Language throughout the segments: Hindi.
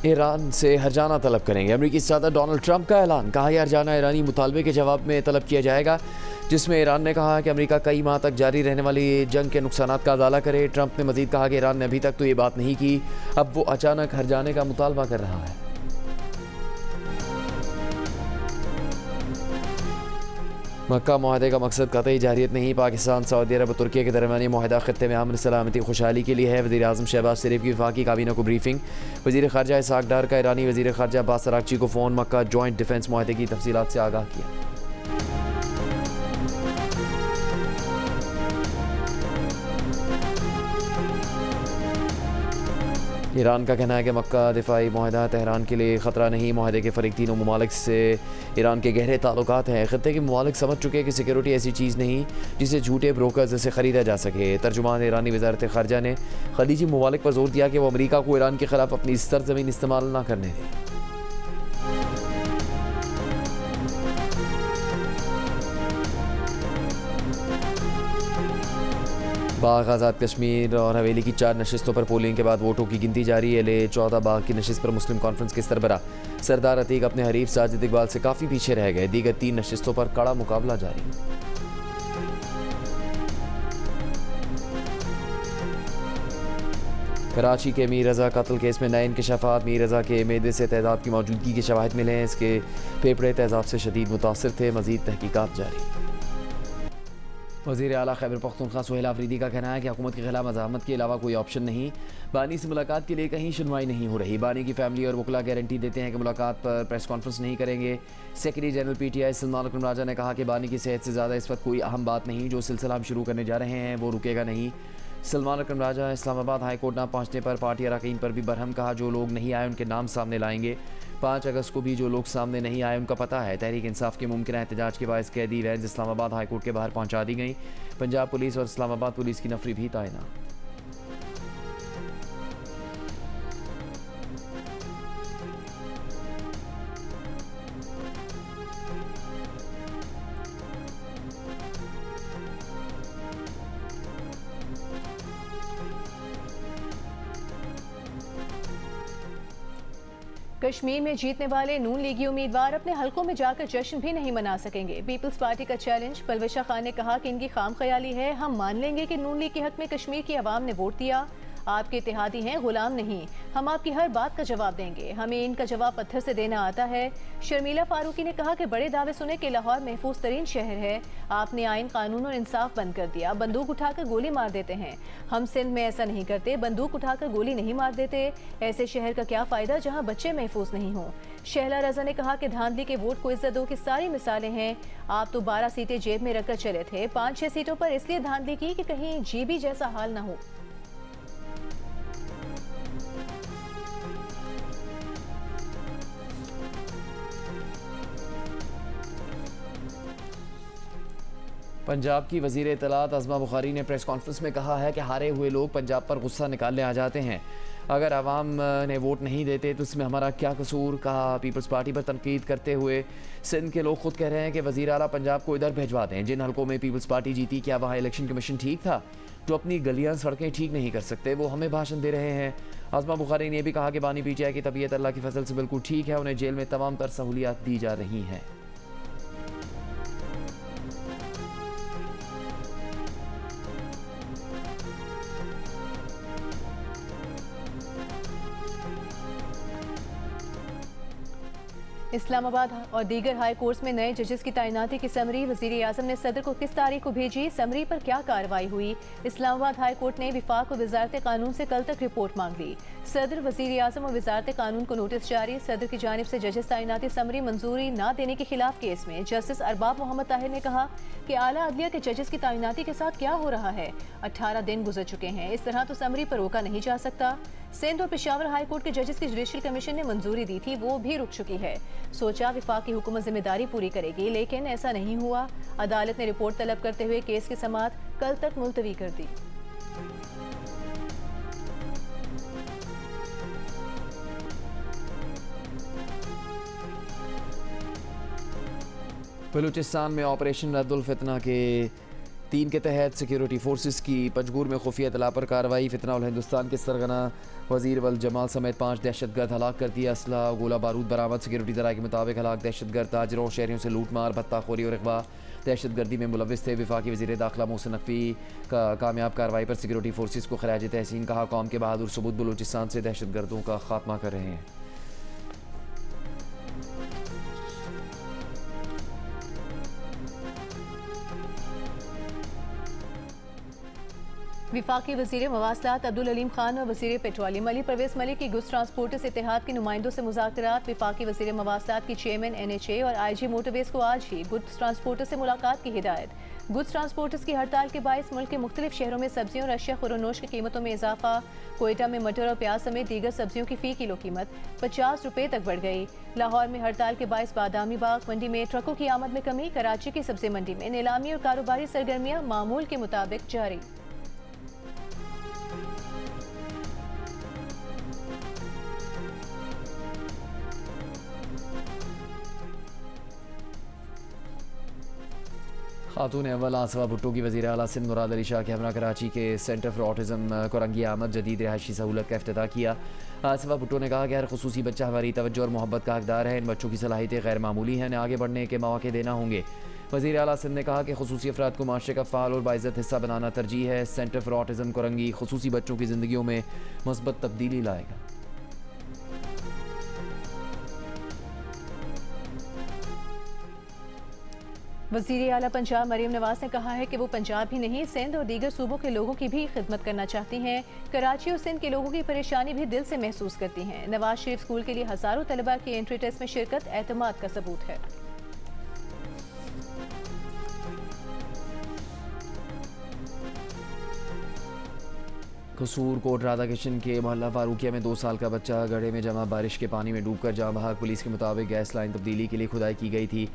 ईरान से हर्जाना तलब करेंगे। अमेरिकी सदर डोनाल्ड ट्रंप का ऐलान, कहा यह हर्जाना ईरानी मुतालबे के जवाब में तलब किया जाएगा, जिसमें ईरान ने कहा कि अमेरिका कई माह तक जारी रहने वाली जंग के नुकसानात का अजाला करे। ट्रंप ने मजीद कहा कि ईरान ने अभी तक तो ये बात नहीं की, अब वो अचानक हर्जाने का मुतालबा कर रहा है। मक्का मुआहदे का मकसद कतई जारियत नहीं, पाकिस्तान, सऊदी अरब और तुर्की के दरमियानी मुआहदा खत्ते में अमन सलामती खुशहाली के लिए है। वज़ीर आज़म शहबाज शरीफ की वफाकी काबीना को ब्रीफिंग। वज़ीर ख़ारजा इसहाक़ डार का ईरानी वज़ीर ख़ारजा अब्बास अराग़ची को फ़ोन, मक्का जॉइंट डिफेंस मुआहदे की तफसीलात से आगाह किया। ईरान का कहना है कि मक्का दिफाई मुआहदा तेहरान के लिए ख़तरा नहीं। मुआहदे के फ़रीक तीनों ममालिक से ईरान के गहरे ताल्लुकात हैं। ख़त्ते के ममालिक समझ चुके कि सिक्योरिटी ऐसी चीज़ नहीं जिसे झूठे ब्रोकर्स से ख़रीदा जा सके। तर्जुमान ईरानी वज़ारत ख़ारजा ने खलीजी ममालिक पर जोर दिया कि वो अमरीका को ईरान के ख़िलाफ़ अपनी सरज़मीन इस्तेमाल न करने दें। बाग आज़ाद कश्मीर और हवेली की 4 नशिस्तों पर पोलिंग के बाद वोटों की गिनती जारी है। ले 14 बाग की नशिस्त पर मुस्लिम कॉन्फ्रेंस के सरबरा सरदार अतीक अपने हरीफ साजिद इकबाल से काफ़ी पीछे रह गए। दीगर 3 नशिस्तों पर कड़ा मुकाबला जारी। कराची के मीर रज़ा कत्ल केस में नए इंकशाफात। मीर रज़ा के मेदे से तेज़ाब की मौजूदगी के शवाहिद मिले हैं। इसके फेफड़े तेज़ाब से शदीद मुतासिर थे। मज़ीद तहकीकात जारी। वज़ीर आला खैबर पख्तूनख्वा सुहेल आफरीदी का कहना है कि हुकूमत के खिलाफ मज़ाहमत के अलावा कोई ऑप्शन नहीं। बानी से मुलाकात के लिए कहीं सुनवाई नहीं हो रही। बानी की फैमिली और वकला गारंटी देते हैं कि मुलाकात पर प्रेस कॉन्फ्रेंस नहीं करेंगे। सेक्रेटरी जनरल PTI सलमान अकरम राजा ने कहा कि बानी की सेहत से ज़्यादा इस वक्त कोई अहम बात नहीं। जो सिलसिला हम शुरू करने जा रहे हैं वो रुकेगा नहीं। सलमान अकरम राजा इस्लामाबाद हाई कोर्ट ना पहुँचने पर पार्टी अरकान पर भी बरहम कहा। जो लोग नहीं आए उनके नाम सामने लाएंगे। 5 अगस्त को भी जो लोग सामने नहीं आए उनका पता है। तहरीक इंसाफ के मुमकिन एहतजाज के बायस कैदी वैन इस्लामाबाद हाई कोर्ट के बाहर पहुँचा दी गई। पंजाब पुलिस और इस्लामाबाद पुलिस की नफरी भी तैनात। कश्मीर में जीतने वाले नून लीगी उम्मीदवार अपने हलकों में जाकर जश्न भी नहीं मना सकेंगे। पीपल्स पार्टी का चैलेंज। पलवशा खान ने कहा कि इनकी खाम ख्याली है। हम मान लेंगे कि नून लीग के हक में कश्मीर की आवाम ने वोट दिया। आपके इत्तेहादी हैं, गुलाम नहीं। हम आपकी हर बात का जवाब देंगे। हमें इनका जवाब पत्थर से देना आता है। शर्मिला फारूकी ने कहा कि बड़े दावे सुने कि लाहौर महफूज तरीन शहर है। आपने आइन, कानून और इंसाफ बंद कर दिया। बंदूक उठाकर गोली मार देते हैं। हम सिंध में ऐसा नहीं करते। बंदूक उठाकर गोली नहीं मार देते। ऐसे शहर का क्या फ़ायदा जहाँ बच्चे महफूज नहीं हों। शहला रजा ने कहा कि धांधली के वोट को इज्जत दो की सारी मिसालें हैं। आप तो 12 सीटें जेब में रखकर चले थे। 5-6 सीटों पर इसलिए धांधली की कि कहीं जीबी जैसा हाल ना हो। पंजाब की वज़ीर इत्तलात अज़मा बुखारी ने प्रेस कॉन्फ्रेंस में कहा है कि हारे हुए लोग पंजाब पर गुस्सा निकालने आ जाते हैं। अगर आवाम ने वोट नहीं देते तो इसमें हमारा क्या कसूर। कहा पीपल्स पार्टी पर तनकीद करते हुए सिंध के लोग खुद कह रहे हैं कि वज़ीर आला पंजाब को इधर भिजवा दें। जिन हलकों में पीपल्स पार्टी जीती, क्या वहाँ इलेक्शन कमीशन ठीक था? जो अपनी गलियाँ सड़कें ठीक नहीं कर सकते वो हमें भाषण दे रहे हैं। अज़मा बुखारी ने यह भी कहा कि बानी PTI की तबीयत अल्लाह की फजल से बिल्कुल ठीक है। उन्हें जेल में तमाम तर सहूलियात दी जा रही हैं। इस्लामाबाद और दीगर हाई कोर्ट्स में नए जजेस की तैनाती की समरी। वज़ीर आज़म ने सदर को किस तारीख को भेजी? समरी पर क्या कार्रवाई हुई? इस्लामाबाद हाई कोर्ट ने विफाक और वजारत कानून से कल तक रिपोर्ट मांग ली। सदर, वज़ीर आज़म और वजारत कानून को नोटिस जारी। सदर की जानिब से जजेस तैनाती समरी मंजूरी न देने के खिलाफ केस में जस्टिस अरबाब मोहम्मद ताहिर ने कहा कि आला अदलिया के जजेस की तैनाती के साथ क्या हो रहा है? 18 दिन गुजर चुके हैं। इस तरह तो समरी पर रोका नहीं जा सकता। सिंध और पेशावर हाई कोर्ट के जजेस की जुडिशल कमीशन ने मंजूरी दी थी, वो भी रुक चुकी है। सोचा विफाकी हुकूमत जिम्मेदारी पूरी करेगी, लेकिन ऐसा नहीं हुआ। अदालत ने रिपोर्ट तलब करते हुए केस की समाअत कल तक मुलतवी कर दी। बलूचिस्तान में ऑपरेशन रद्दुल फितना के 3 के तहत सिक्योरिटी फोर्सेस की पंजगूर में खुफिया इतला पर कार्रवाई। फितना उल हिंदुस्तान के सरगना वजीर वल जमाल समेत 5 दहशतगर्द हलाक कर दिया। असला गोला बारूद बरामद। सिक्योरिटी जराये के मुताबिक हलाक दहशतगर्द ताजरों शहरियों से लूटमार भत्ताखोरी और अगवा दहशतगर्दी में मुलविस थे। वफाकी वज़ीर दाखिला मोहसिन नकवी का कामयाब कार्रवाई पर सिक्योरिटी फोर्सेस को खराज तहसीन कहा। कौम के बहादुर सबूत बलूचिस्तान से दहशतगर्दों का खात्मा कर रहे हैं। विफाकी वज़ीर मवासलात अब्दुल अलीम खान और वज़ीर पेट्रोलियम अली परवेज़ मलिक की गुड्स ट्रांसपोर्टर्स इत्तेहाद के नुमाइंदों से मुज़ाकरात। विफाकी वज़ीर मवासलात की चेयरमैन NHA और IG मोटरवेज़ को आज ही गुड्स ट्रांसपोर्टर्स से मुलाकात की हिदायत। गुड्स ट्रांसपोर्टर्स की हड़ताल के बायस मुल्क के मुख्तलिफ शहरों में सब्जियों और अशिया खुरोनोश की कीमतों में इजाफा। कोयटा में मटर और प्याज समेत दीगर सब्जियों की फ़ी किलो कीमत 50 रुपये तक बढ़ गई। लाहौर में हड़ताल के बायस बादामी बाग मंडी में ट्रकों की आमद में कमी। कराची की सब्जी मंडी में नीलामी और कारोबारी सरगर्मियाँ मामूल के मुताबिक जारी। खातून अव्वल आसवा भुट्टो की वज़ीर आला सिंध मुराद अली शाह के हमरा कराची के सेंटर फॉर ऑटिज़म कोरंगी आमद जदीद रिहायशी सहूलत का इफ्तिताह किया। आसवा भुट्टो ने कहा कि हर खुसूसी बच्चा हमारी तवज्जो और मोहब्बत का हकदार है। इन बच्चों की सलाहियतें गैर मामूली हैं, इन्हें आगे बढ़ने के मौके देना होंगे। वज़ीर आला सिंध ने कहा कि खुसूसी अफराद को माशरे का फ़ाल और बाइज़्ज़त हिस्सा बनाना तरजीह है। सेंटर फॉर ऑटिज़म कोरंगी खुसूसी बच्चों की ज़िंदगियों में मस्बत तब्दीली लाएगा। वज़ीर आला पंजाब मरीम नवाज ने कहा है कि वो पंजाब ही नहीं सिंध और दीगर सूबों के लोगों की भी खिदमत करना चाहती हैं। कराची और सिंध के लोगों की परेशानी भी दिल से महसूस करती हैं। नवाज शरीफ स्कूल के लिए हज़ारों तलबा की एंट्री टेस्ट में शिरकत एतमाद का सबूत है। कसूर कोट राधा किशन के मोहल्ला फारूकिया में 2 साल का बच्चा गड्ढे में जमा बारिश के पानी में डूबकर जाँ बहक। पुलिस के मुताबिक गैस लाइन तब्दीली के लिए खुदाई की गई थी।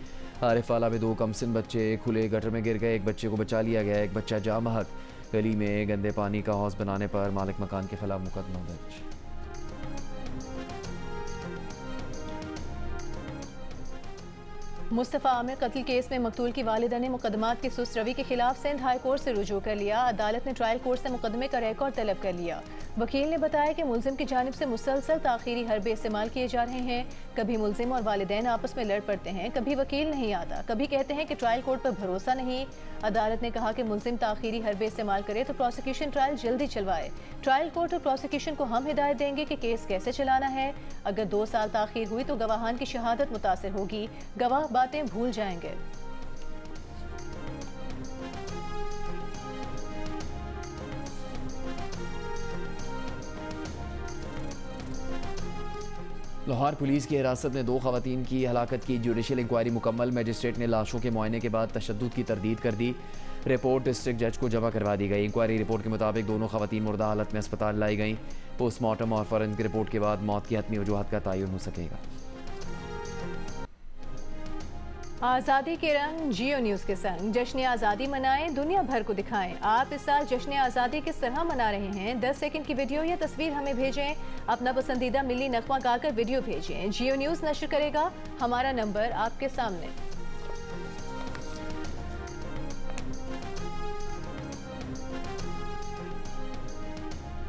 आरिफाला में 2 कमसिन बच्चे खुले गटर में गिर गए। एक बच्चे को बचा लिया गया, एक बच्चा जाँ बहक। गली में गंदे पानी का हौज बनाने पर मालिक मकान के खिलाफ मुकदमा दर्ज। मुस्तफ़ा आमिर कत्ल केस में मकतूल की वालिदा ने मुकदमात की सुस्त रवी के खिलाफ सिंध हाई कोर्ट से रुजू कर लिया। अदालत ने ट्रायल कोर्ट से मुकदमे का रिकॉर्ड तलब कर लिया। वकील ने बताया कि मुलजिम की जानिब से मुसलसल ताखीरी हरबे इस्तेमाल किए जा रहे हैं। कभी मुलजिम और वालिदैन आपस में लड़ पड़ते हैं, कभी वकील नहीं आता, कभी कहते हैं कि ट्रायल कोर्ट पर भरोसा नहीं। अदालत ने कहा कि मुलजिम ताखीरी हरबे इस्तेमाल करे तो प्रोसिक्यूशन ट्रायल जल्दी चलवाए। ट्रायल कोर्ट और प्रोसिक्यूशन को हम हिदायत देंगे कि केस कैसे चलाना है। अगर 2 साल ताखीर हुई तो गवाहान की शहादत मुतासिर होगी, गवाह बातें भूल जाएंगे। लाहौर पुलिस की हिरासत में 2 खवातीन की हलाकत की जुडिशल इंक्वायरी मुकम्मल। मजिस्ट्रेट ने लाशों के मुआयने के बाद तशद्दुद की तरदीद कर दी। रिपोर्ट डिस्ट्रिक्ट जज को जमा करवा दी गई। इंक्वायरी रिपोर्ट के मुताबिक दोनों खवातीन मुर्दा हालत में अस्पताल लाई गई। पोस्टमार्टम और फॉरेंसिक रिपोर्ट के बाद मौत की हतमी वजूहत का तयन हो सकेगा। आज़ादी के रंग जियो न्यूज़ के संग जश्न आज़ादी मनाएं, दुनिया भर को दिखाएं। आप इस साल जश्न आज़ादी किस तरह मना रहे हैं? 10 सेकंड की वीडियो या तस्वीर हमें भेजें। अपना पसंदीदा मिली नगमा गाकर वीडियो भेजें। जियो न्यूज़ नशर करेगा। हमारा नंबर आपके सामने।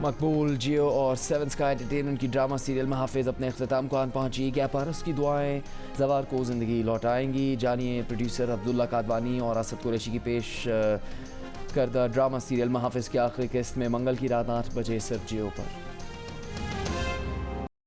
मकबूल जियो और 7 स्काई एंटरटेनमेंट की ड्रामा सीरियल महाफिज अपने अख्ताम को आन पहुंची। क्या पारस की दुआएं जवार को ज़िंदगी लौटाएंगी? जानिए प्रोड्यूसर अब्दुल्ला कादवानी और असद कुरैशी की पेश करदा ड्रामा सीरियल महाफिज की आखिरी किस्त में मंगल की रात 8 बजे सिर्फ जियो पर।